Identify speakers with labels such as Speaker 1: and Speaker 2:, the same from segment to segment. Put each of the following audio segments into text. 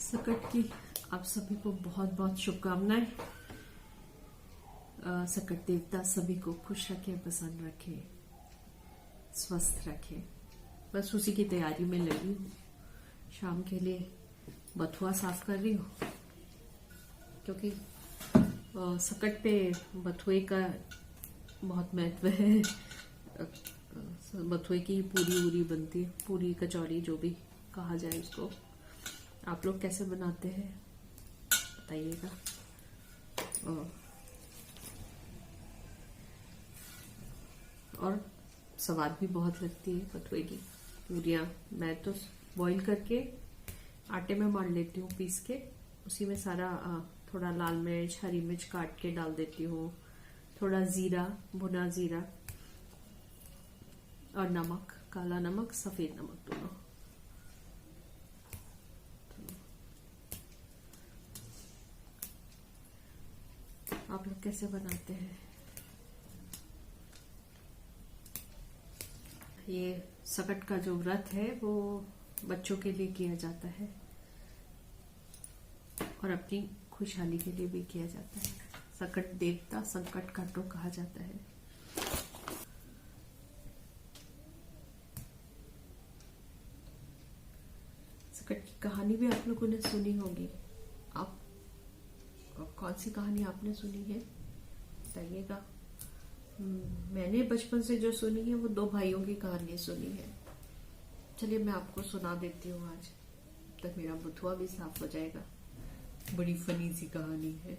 Speaker 1: सकट की आप सभी को बहुत बहुत शुभकामनाएं। सकट देवता सभी को खुश रखे, पसंद रखे, स्वस्थ रखे। बस उसी की तैयारी में लगी हूँ। शाम के लिए बथुआ साफ कर रही हूँ क्योंकि सकट पे बथुए का बहुत महत्व है। बथुए की पूरी वूरी बनती है, पूरी कचौरी जो भी कहा जाए उसको। आप लोग कैसे बनाते हैं बताइएगा। और स्वाद भी बहुत लगती है बथुए की पूरियां। मैं तो बॉईल करके आटे में मार लेती हूँ पीस के, उसी में सारा थोड़ा लाल मिर्च, हरी मिर्च काट के डाल देती हूँ, थोड़ा जीरा, भुना जीरा और नमक, काला नमक, सफेद नमक दोनों। आप लोग कैसे बनाते हैं? ये सकट का जो व्रत है वो बच्चों के लिए किया जाता है और अपनी खुशहाली के लिए भी किया जाता है। सकट देवता संकट काटो कहा जाता है। सकट की कहानी भी आप लोगों ने सुनी होगी। आप कौन सी कहानी आपने सुनी है बताइएगा। मैंने बचपन से जो सुनी है वो 2 भाइयों की कहानी सुनी है। चलिए मैं आपको सुना देती हूँ आज, तब तक मेरा बथुआ भी साफ हो जाएगा। बड़ी फनी सी कहानी है।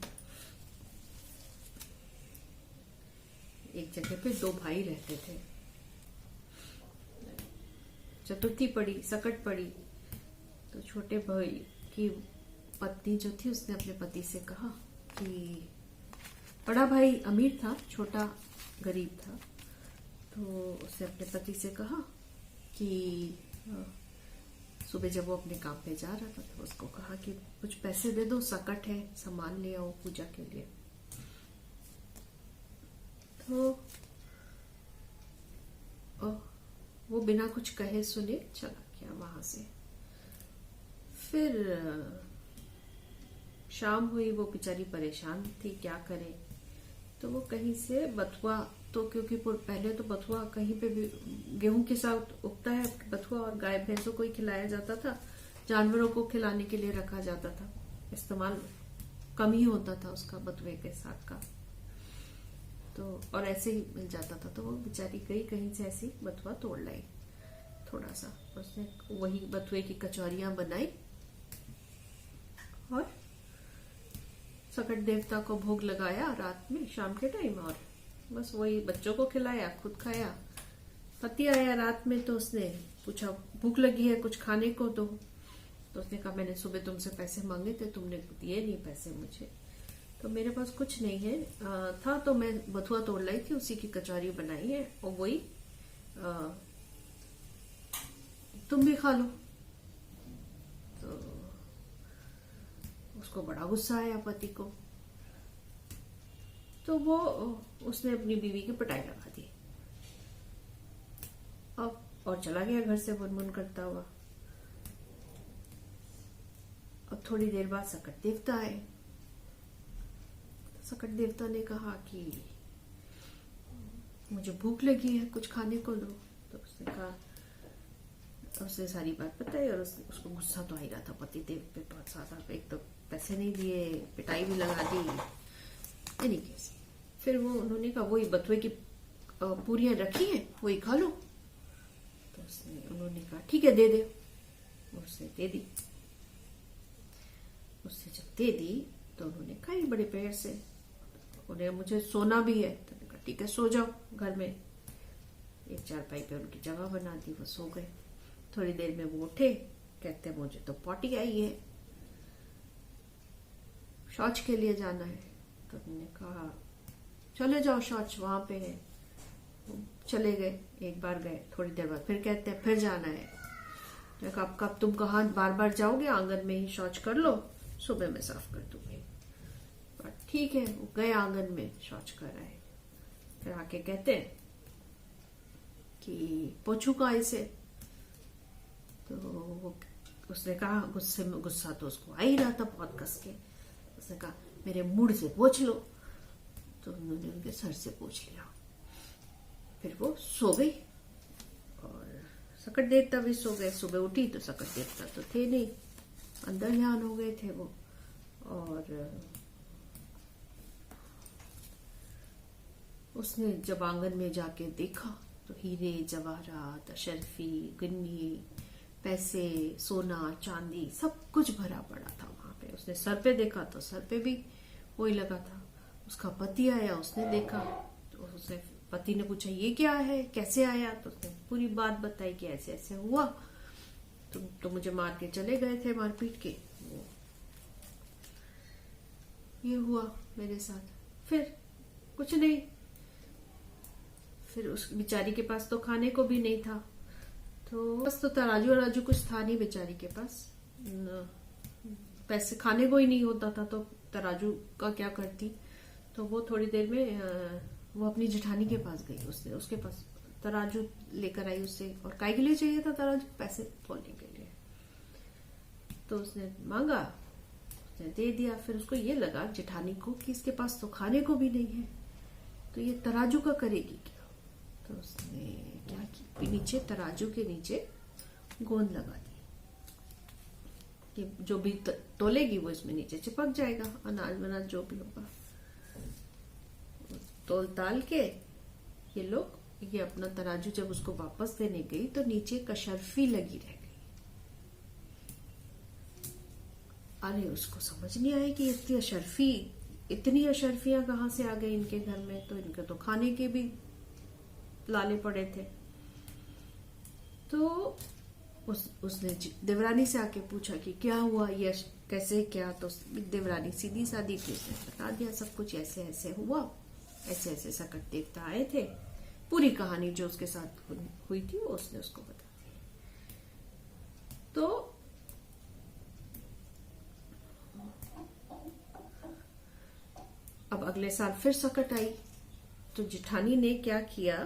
Speaker 1: एक जगह पे 2 भाई रहते थे। चतुर्थी पड़ी, सकट पड़ी, तो छोटे भाई की पत्नी जो थी उसने अपने पति से कहा कि बड़ा भाई अमीर था, छोटा गरीब था। तो उसने अपने पति से कहा कि सुबह जब वो अपने काम पे जा रहा था तो उसको कहा कि कुछ पैसे दे दो, सकट है, सामान ले आओ पूजा के लिए। तो वो बिना कुछ कहे सुने चला गया वहां से। फिर शाम हुई, वो बेचारी परेशान थी, क्या करे। तो वो कहीं से बथुआ, तो क्योंकि पहले तो बथुआ कहीं पे भी गेहूं के साथ उगता है बथुआ, और गाय भैंसों को ही खिलाया जाता था, जानवरों को खिलाने के लिए रखा जाता था। इस्तेमाल कम ही होता था उसका बथुए के साग का, तो और ऐसे ही मिल जाता था। तो वो बेचारी गई कहीं से ऐसी बथुआ तोड़ लाई थोड़ा सा, उसने वही बथुए की कचौरियां बनाई और सकट देवता को भोग लगाया रात में, शाम के टाइम, और बस वही बच्चों को खिलाया, खुद खाया। पति आया रात में तो उसने पूछा भूख लगी है कुछ खाने को दो। तो उसने कहा मैंने सुबह तुमसे पैसे मांगे थे, तुमने दिए नहीं पैसे मुझे, तो मेरे पास कुछ नहीं है था, तो मैं बथुआ तोड़ लाई थी, उसी की कचौरी बनाई है और वही तुम भी खा लो। तो उसको बड़ा गुस्सा आया पति को, तो वो उसने अपनी बीवी की पिटाई लगा दी और चला गया घर से बुनबुन करता हुआ। अब थोड़ी देर बाद सकट देवता आए। सकट देवता ने कहा कि मुझे भूख लगी है, कुछ खाने को दो। तो उसने कहा, उसने सारी बात बताई और उसको गुस्सा तो आ ही रहा था पति देव पे बहुत ज्यादा। एक तो पैसे नहीं दिए, पिटाई भी लगा दी। एनी केस फिर वो उन्होंने कहा वही बथुए की पूरियां रखी हैं, वही खा लो। तो उन्होंने कहा ठीक है दे दे। उसने दे दी। उससे जब दे दी तो उन्होंने खाई बड़े प्यार से। उन्हें मुझे सोना भी है, तो कहा ठीक है सो जाओ घर में। एक चारपाई पे उनकी जगह बना दी, वो सो गए। थोड़ी देर में वो उठे, कहते मुझे तो पॉटी आई है, शौच के लिए जाना है। तो उन्होंने कहा चले जाओ शौच वहां पे है। चले गए, एक बार गए, थोड़ी देर बाद फिर कहते हैं फिर जाना है। तो कब तुम कहाँ बार बार जाओगे, आंगन में ही शौच कर लो, सुबह में साफ कर दूंगी। ठीक है, वो गए आंगन में शौच कर रहे। फिर आके कहते हैं कि पोछू का इसे। तो वो उसने कहा, गुस्सा तो उसको आ ही रहा था बहुत कस के। उसने कहा मेरे मुड़ से पोंछ लो। तो उन्होंने उनके सर से पोंछ लिया। फिर वो सो गई और सकट देवता भी सो गए। सुबह उठी तो सकट देवता तो थे नहीं, अंदर ध्यान हो गए थे वो। और उसने जब आंगन में जाके देखा तो हीरे जवाहरात, अशरफी, गिन्नी, पैसे, सोना, चांदी सब कुछ भरा पड़ा था वहां पे। उसने सर पे देखा तो सर पे भी वही लगा था। उसका पति आया, उसने देखा तो उसने, पति ने पूछा ये क्या है, कैसे आया? तो उसने पूरी बात बताई कि ऐसे ऐसे हुआ, तुम तो मुझे मार के चले गए थे, मार पीट के, ये हुआ मेरे साथ। फिर कुछ नहीं, फिर उस बेचारी के पास तो खाने को भी नहीं था, तो बस तो तराजू वराजू कुछ था नहीं बेचारी के पास, पैसे खाने को ही नहीं होता था, तो तराजू का क्या करती। तो वो थोड़ी देर में वो अपनी जेठानी के पास गई, उसने उसके पास तराजू लेकर आई उससे। और काय के लिए चाहिए था तराजू? पैसे तोलने के लिए। तो उसने मांगा, उसने दे दिया। फिर उसको ये लगा जेठानी को कि इसके पास तो खाने को भी नहीं है, तो ये तराजू का करेगी क्या? तो उसने क्या किया, नीचे तराजू के नीचे गोंद लगा दी कि जो भी तोलेगी वो इसमें नीचे चिपक जाएगा, अनाज वनाज जो भी होगा। तोल ताल के ये लोग, ये अपना तराजू जब उसको वापस देने गई तो नीचे कशरफी लगी रह गई। अरे उसको समझ नहीं आया कि इतनी अशरफियां कहाँ से आ गई इनके घर में। तो इनके तो खाने के भी लाले पड़े थे। तो उसने देवरानी से आके पूछा कि क्या हुआ, ये कैसे क्या? तो देवरानी सीधी सादी थी, उसने बता दिया सब कुछ, ऐसे ऐसे हुआ, ऐसे ऐसे सकट देवता आए थे। पूरी कहानी जो उसके साथ हुई थी वो उसने उसको बता दी। तो अब अगले साल फिर सकट आई, तो जेठानी ने क्या किया,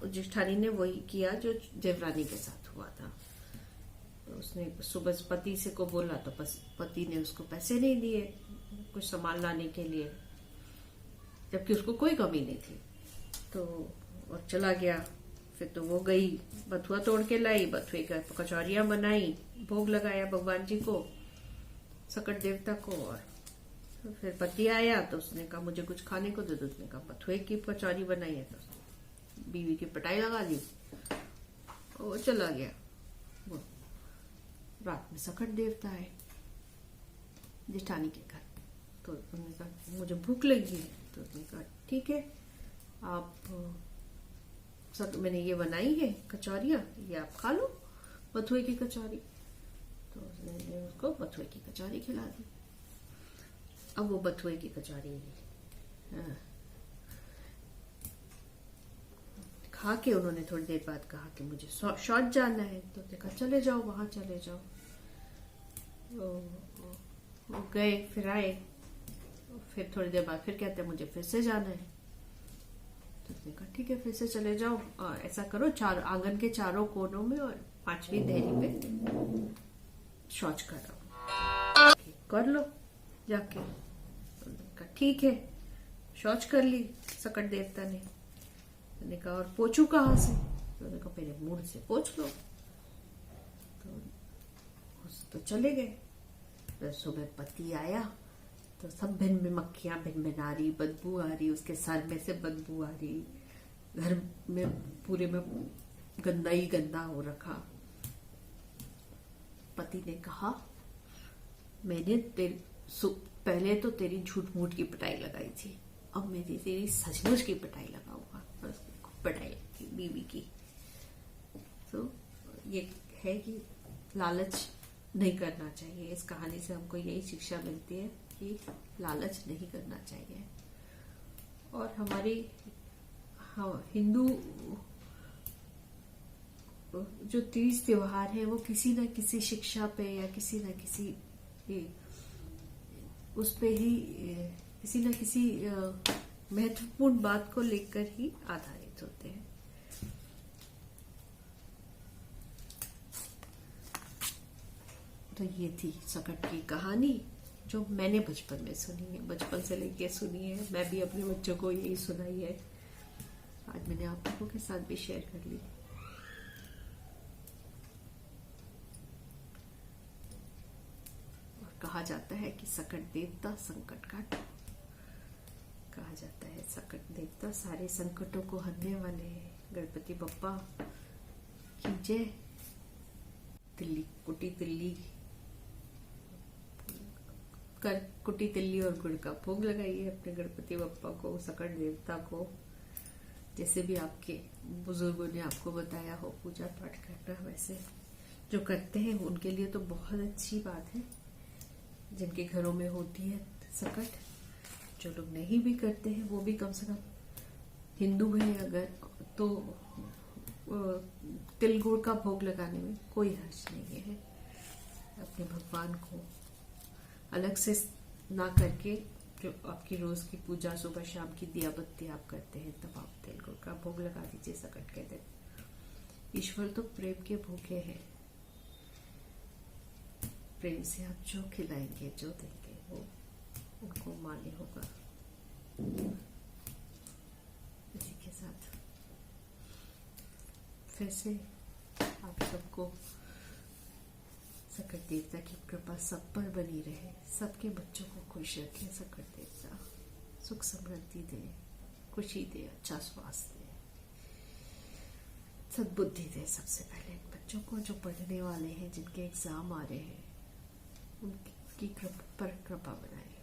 Speaker 1: जेठानी ने वही किया जो देवरानी के साथ हुआ था। तो उसने सुबह पति से को बोला, तो पति ने उसको पैसे नहीं दिए कुछ सामान लाने के लिए, जबकि उसको कोई कमी नहीं थी। तो और चला गया। फिर तो वो गई, बथुआ तोड़ के लाई, बथुए का कचौरियां बनाई, भोग लगाया भगवान जी को, सकट देवता को। और फिर पति आया तो उसने कहा मुझे कुछ खाने को दे दो। उसने कहा बथुए की कचौरी बनाई है। तो बीवी की पिटाई लगा दी, वो चला गया। वो रात में सकट देवता आए जेठानी के घर। तो उन्होंने कहा मुझे भूख लगी है। तो उसने कहा ठीक है, आप मैंने ये बनाई है कचौरियां, ये आप खा लो, बथुए की कचौरी। तो उसने उसको बथुए की कचौरी खिला दी। अब वो बथुए की कचौरी खा के उन्होंने थोड़ी देर बाद कहा कि मुझे शॉर्ट जाना है। तो देखा चले जाओ, वहां चले जाओ। वो गए, फिर आए, फिर थोड़ी देर बाद फिर कहते हैं मुझे फिर से जाना है। तो उसने कहा ठीक है फिर से चले जाओ, ऐसा करो आंगन के चारों कोनों में और 5वीं देहरी पे शौच करो, कर लो जाके। कहा ठीक है, शौच कर ली सकट देवता ने। मैंने कहा और पोछू कहाँ से? तो उन्होंने कहा पहले मुंह से पोछ लो। तो चले गए। तो सुबह पति आया तो सब भिन में मक्खियां भिन आ रही, बदबू आ रही, उसके सर में से बदबू आ रही, घर में पूरे में गंदा ही गंदा हो रखा। पति ने कहा मैंने पहले तो तेरी झूठ मूठ की पिटाई लगाई थी, अब मेरी तेरी सचमुच की पिटाई लगाऊंगा। पिटाई की बीवी की। तो ये है कि लालच नहीं करना चाहिए। इस कहानी से हमको यही शिक्षा मिलती है कि लालच नहीं करना चाहिए। और हमारी हिंदू जो तीज त्योहार है वो किसी न किसी शिक्षा पे या किसी न किसी उस पे ही किसी न किसी महत्वपूर्ण बात को लेकर ही आधारित होते हैं। तो ये थी सकट की कहानी जो मैंने बचपन में सुनी है, बचपन से लेके सुनी है। मैं भी अपने बच्चों को यही सुनाई है। आज मैंने आप लोगों के साथ भी शेयर कर ली। और कहा जाता है कि सकट देवता संकट काटो। कहा जाता है सकट देवता सारे संकटों को हरने वाले हैं। गणपति बप्पा की जय। तिल्ली कुटी तिल्ली कुटी तिल्ली और गुड़ का भोग लगाइए अपने गणपति बप्पा को, सकट देवता को। जैसे भी आपके बुजुर्गों ने आपको बताया हो पूजा पाठ करना, वैसे जो करते हैं उनके लिए तो बहुत अच्छी बात है। जिनके घरों में होती है सकट, जो लोग नहीं भी करते हैं वो भी कम से कम हिंदू है अगर, तो तिल गुड़ का भोग लगाने में कोई हर्ज नहीं है। अपने भगवान को अलग से ना करके जो आपकी रोज की पूजा सुबह शाम की दिया बत्ती आप करते हैं, तब आप तिल गुड़ का भोग लगा दीजिए सकट के दिन। ईश्वर तो प्रेम के भूखे हैं। प्रेम से आप जो खिलाएंगे, जो देंगे, वो उनको मान्य होगा। इसी के साथ फिर से आप सबको सकट देवता की कृपा सब पर बनी रहे। सबके बच्चों को खुश रखे सकट देवता। सुख समृद्धि दे, खुशी दे, अच्छा स्वास्थ्य दे, सद्बुद्धि दे। सबसे पहले इन बच्चों को जो पढ़ने वाले हैं, जिनके एग्जाम आ रहे हैं, उनकी कृपा पर कृपा बनाए।